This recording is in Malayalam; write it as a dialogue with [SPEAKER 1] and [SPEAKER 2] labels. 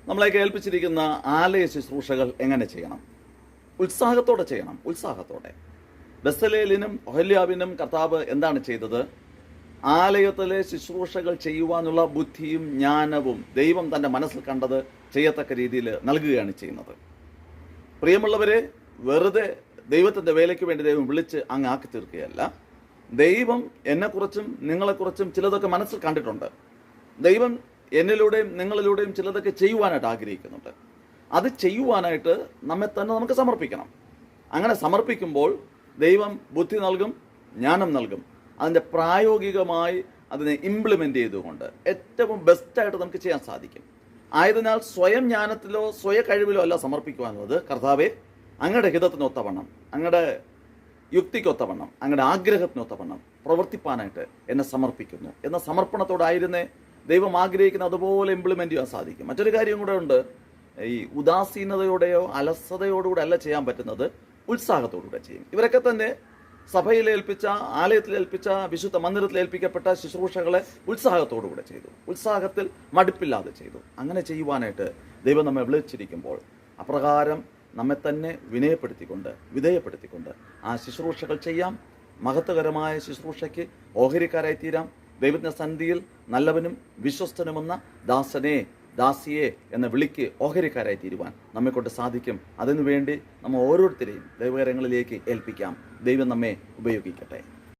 [SPEAKER 1] നമ്മളെ ഏൽപ്പിച്ചിരിക്കുന്ന ആലയ ശുശ്രൂഷകൾ എങ്ങനെ ചെയ്യണം? ഉത്സാഹത്തോടെ ചെയ്യണം. ഉത്സാഹത്തോടെ. ബെസലേലിനും ഒഹല്യാവിനും കർത്താവ് എന്താണ് ചെയ്തത്? ആലയത്തിലെ ശുശ്രൂഷകൾ ചെയ്യുവാനുള്ള ബുദ്ധിയും ജ്ഞാനവും ദൈവം തൻ്റെ മനസ്സിൽ കണ്ടത് ചെയ്യത്തക്ക രീതിയിൽ നൽകുകയാണ് ചെയ്യുന്നത്. പ്രിയമുള്ളവരെ, വെറുതെ ദൈവത്തിൻ്റെ വേലയ്ക്ക് വേണ്ടി ദൈവം വിളിച്ച് അങ്ങ് ആക്കി തീർക്കുകയല്ല. ദൈവം എന്നെക്കുറിച്ചും നിങ്ങളെക്കുറിച്ചും ചിലതൊക്കെ മനസ്സിൽ കണ്ടിട്ടുണ്ട്. ദൈവം എന്നിലൂടെയും നിങ്ങളിലൂടെയും ചിലതൊക്കെ ചെയ്യുവാനായിട്ട് ആഗ്രഹിക്കുന്നുണ്ട്. അത് ചെയ്യുവാനായിട്ട് നമ്മെ തന്നെ നമുക്ക് സമർപ്പിക്കണം. അങ്ങനെ സമർപ്പിക്കുമ്പോൾ ദൈവം ബുദ്ധി നൽകും, ജ്ഞാനം നൽകും. അതിൻ്റെ പ്രായോഗികമായി അതിനെ ഇംപ്ലിമെൻ്റ് ചെയ്തുകൊണ്ട് ഏറ്റവും ബെസ്റ്റായിട്ട് നമുക്ക് ചെയ്യാൻ സാധിക്കും. ആയതിനാൽ സ്വയം ജ്ഞാനത്തിലോ സ്വയ കഴിവിലോ അല്ല സമർപ്പിക്കുവാനുള്ളത്. കർത്താവെ, അങ്ങയുടെ ഹിതത്തിനൊത്തവണ്ണം, അങ്ങയുടെ യുക്തിക്കൊത്തവണ്ണം, അങ്ങയുടെ ആഗ്രഹത്തിനൊത്തവണ്ണം പ്രവർത്തിപ്പാനായിട്ട് എന്നെ സമർപ്പിക്കുന്നു എന്ന സമർപ്പണത്തോടായിരുന്നേ ദൈവം ആഗ്രഹിക്കുന്ന അതുപോലെ ഇംപ്ലിമെൻ്റ് ചെയ്യാൻ സാധിക്കും. മറ്റൊരു കാര്യം കൂടെ ഉണ്ട്. ഈ ഉദാസീനതയോടെയോ അലസതയോടുകൂടെ അല്ല ചെയ്യാൻ പറ്റുന്നത്, ഉത്സാഹത്തോടുകൂടെ ചെയ്യും. ഇവരൊക്കെ തന്നെ സഭയിൽ ഏൽപ്പിച്ച, ആലയത്തിൽ ഏൽപ്പിച്ച, വിശുദ്ധ മന്ദിരത്തിൽ ഏൽപ്പിക്കപ്പെട്ട ശുശ്രൂഷകളെ ഉത്സാഹത്തോടുകൂടെ ചെയ്തു. ഉത്സാഹത്തിൽ മടുപ്പില്ലാതെ ചെയ്തു. അങ്ങനെ ചെയ്യുവാനായിട്ട് ദൈവം നമ്മെ വിളിച്ചിരിക്കുമ്പോൾ അപ്രകാരം നമ്മെ തന്നെ വിധേയപ്പെടുത്തിക്കൊണ്ട് ആ ശുശ്രൂഷകൾ ചെയ്യാം. മഹത്വകരമായ ശുശ്രൂഷയ്ക്ക് ഓഹരിക്കാരായി തീരാം. ദൈവത്തിൻ്റെ സന്നിധിയിൽ നല്ലവനും വിശ്വസ്തനുമെന്ന ദാസനെ, ദാസിയെ എന്ന വിളിക്ക് ഓഹരിക്കാരായി തീരുവാൻ നമ്മെക്കൊണ്ട് സാധിക്കും. അതിനുവേണ്ടി നമ്മൾ ഓരോരുത്തരെയും ദൈവകരങ്ങളിലേക്ക് ഏൽപ്പിക്കാം. ദൈവം നമ്മെ ഉപയോഗിക്കട്ടെ.